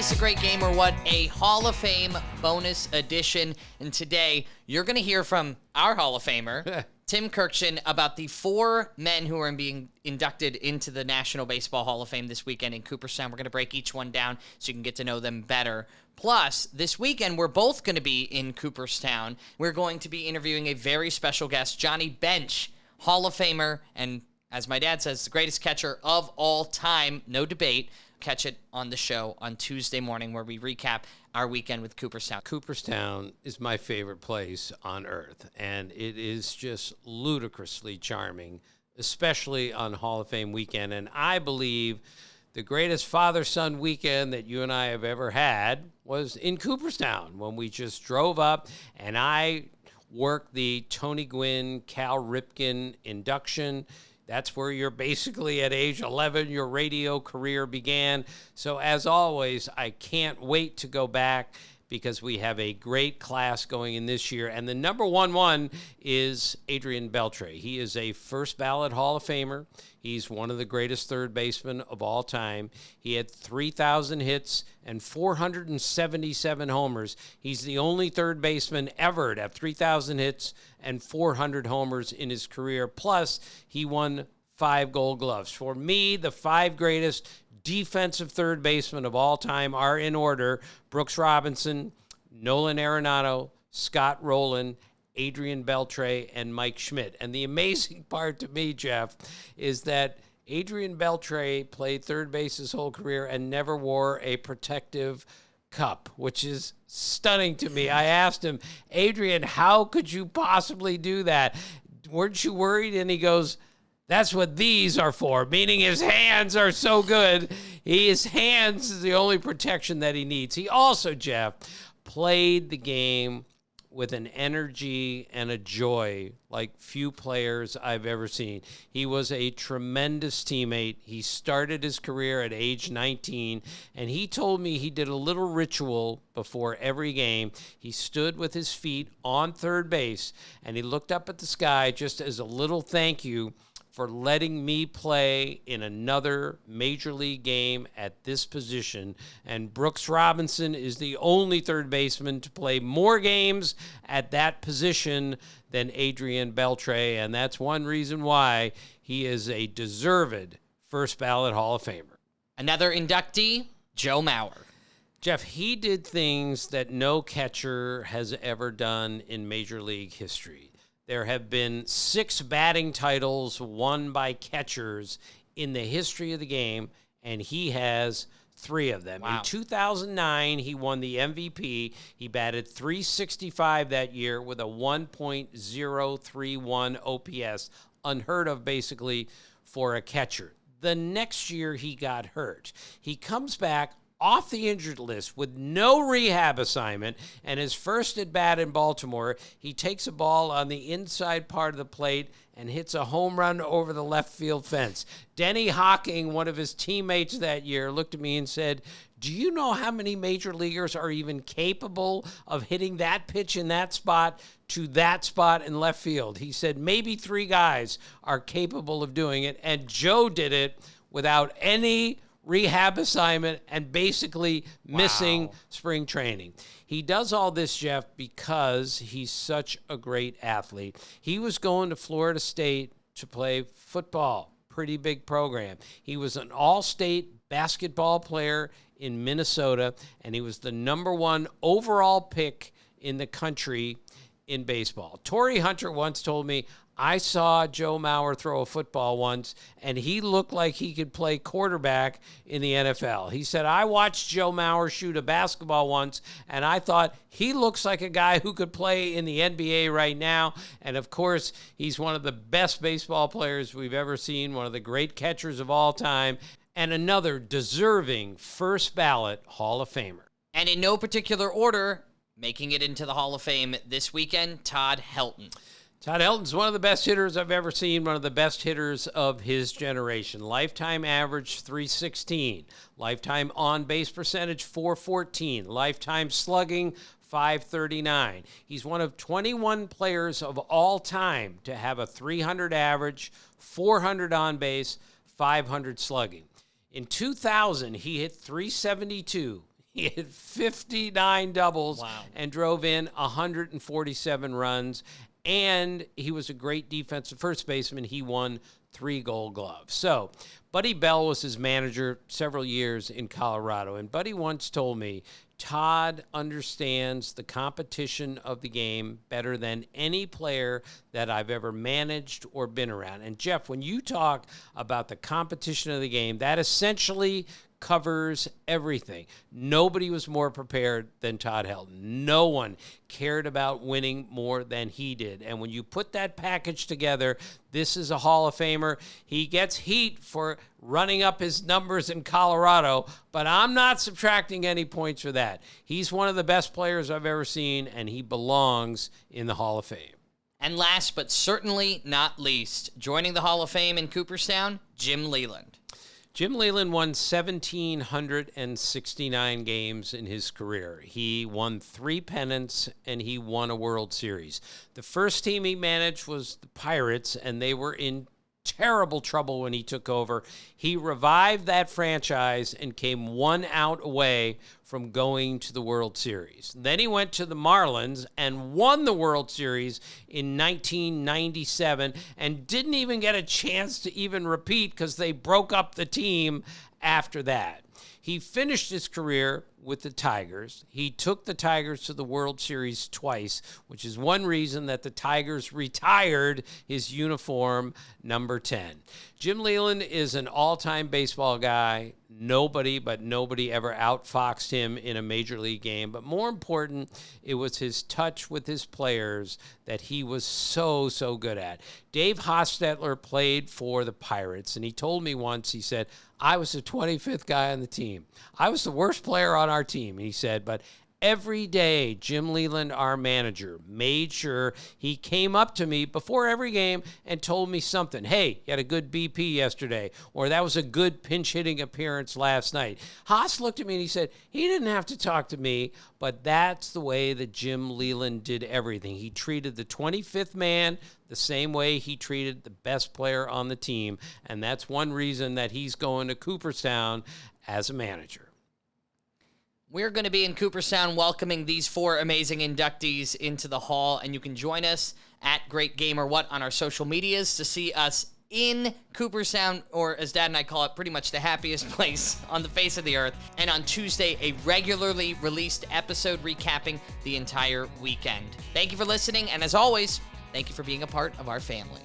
this a great game or what? A Hall of Fame bonus edition. And today, you're going to hear from our Hall of Famer, Tim Kurkjian, about the 4 men who are being inducted into the National Baseball Hall of Fame this weekend in Cooperstown. We're going to break each one down so you can get to know them better. Plus, this weekend, we're both going to be in Cooperstown. We're going to be interviewing a very special guest, Johnny Bench, Hall of Famer, and as my dad says, the greatest catcher of all time. No debate. Catch it on the show on Tuesday morning where we recap our weekend with Cooperstown. Cooperstown is my favorite place on earth, and it is just ludicrously charming, especially on Hall of Fame weekend. And I believe the greatest father-son weekend that you and I have ever had was in Cooperstown when we just drove up, and I worked the Tony Gwynn, Cal Ripken induction. That's where you're basically at age 11, your radio career began. So as always, I can't wait to go back because we have a great class going in this year. And the number one is Adrian Beltre. He is a first ballot Hall of Famer. He's one of the greatest third basemen of all time. He had 3,000 hits and 477 homers. He's the only third baseman ever to have 3,000 hits and 400 homers in his career. Plus, he won 5 Gold Gloves. For me, the 5 greatest defensive third basemen of all time are in order: Brooks Robinson, Nolan Arenado, Scott Rowland, Adrian Beltre, and Mike Schmidt. And the amazing part to me, Jeff, is that Adrian Beltre played third base his whole career and never wore a protective cup, which is stunning to me. I asked him, Adrian, how could you possibly do that? Weren't you worried? And he goes, that's what these are for, meaning his hands are so good. His hands is the only protection that he needs. He also, Jeff, played the game with an energy and a joy like few players I've ever seen. He was a tremendous teammate. He started his career at age 19, and he told me he did a little ritual before every game. He stood with his feet on third base, and he looked up at the sky just as a little thank you for letting me play in another major league game at this position. And Brooks Robinson is the only third baseman to play more games at that position than Adrian Beltre, and that's one reason why he is a deserved first ballot Hall of Famer. Another inductee, Joe Mauer. Jeff, he did things that no catcher has ever done in Major League history. There have been 6 batting titles won by catchers in the history of the game, and he has 3 of them. Wow. In 2009, he won the MVP. He batted .365 that year with a 1.031 OPS, unheard of basically for a catcher. The next year, he got hurt. He comes back off the injured list with no rehab assignment, and his first at bat in Baltimore, he takes a ball on the inside part of the plate and hits a home run over the left field fence. Denny Hocking, one of his teammates that year, looked at me and said, do you know how many major leaguers are even capable of hitting that pitch in that spot to that spot in left field? He said maybe 3 guys are capable of doing it, and Joe did it without any rehab assignment and basically missing spring training. He does all this, Jeff, because he's such a great athlete. He was going to Florida State to play football, pretty big program. He was an all-state basketball player in Minnesota, and he was the number 1 overall pick in the country in baseball. Torrey Hunter once told me, I saw Joe Mauer throw a football once, and he looked like he could play quarterback in the NFL. He said, I watched Joe Mauer shoot a basketball once, and I thought he looks like a guy who could play in the NBA right now. And, of course, he's one of the best baseball players we've ever seen, one of the great catchers of all time, and another deserving first ballot Hall of Famer. And in no particular order, making it into the Hall of Fame this weekend, Todd Helton. Todd Helton's one of the best hitters I've ever seen, one of the best hitters of his generation. Lifetime average, .316. Lifetime on-base percentage, .414. Lifetime slugging, .539. He's one of 21 players of all time to have a .300 average, .400 on-base, .500 slugging. In 2000, he hit .372. He hit 59 doubles Wow. and drove in 147 runs. And he was a great defensive first baseman. He won 3 Gold Gloves. So Buddy Bell was his manager several years in Colorado. And Buddy once told me, Todd understands the competition of the game better than any player that I've ever managed or been around. And Jeff, when you talk about the competition of the game, that essentially covers everything. Nobody was more prepared than Todd Helton. No one cared about winning more than he did. And when you put that package together, this is a Hall of Famer. He gets heat for running up his numbers in Colorado, but I'm not subtracting any points for that. He's one of the best players I've ever seen, and he belongs in the Hall of Fame. And last but certainly not least, joining the Hall of Fame in Cooperstown, Jim Leyland. Jim Leyland won 1,769 games in his career. He won 3 pennants, and he won a World Series. The first team he managed was the Pirates, and they were in terrible trouble when he took over. He revived that franchise and came 1 out away from going to the World Series. Then he went to the Marlins and won the World Series in 1997 and didn't even get a chance to even repeat because they broke up the team after that. He finished his career with the Tigers. He took the Tigers to the World Series twice, which is one reason that the Tigers retired his uniform, number 10. Jim Leyland is an all-time baseball guy. Nobody ever outfoxed him in a major league game. But more important, it was his touch with his players that he was so good at. Dave Hostetler played for the Pirates, and he told me once, he said, I was the 25th guy on the team. I was the worst player on our team, he said, but every day, Jim Leyland, our manager, made sure he came up to me before every game and told me something. Hey, you had a good BP yesterday, or that was a good pinch hitting appearance last night. Haas looked at me and he said, he didn't have to talk to me, but that's the way that Jim Leyland did everything. He treated the 25th man the same way he treated the best player on the team, and that's one reason that he's going to Cooperstown as a manager. We're going to be in Cooperstown welcoming these 4 amazing inductees into the hall, and you can join us at Great Gamer What on our social medias to see us in Cooperstown, or as Dad and I call it, pretty much the happiest place on the face of the earth. And on Tuesday, a regularly released episode recapping the entire weekend. Thank you for listening, and as always, thank you for being a part of our family.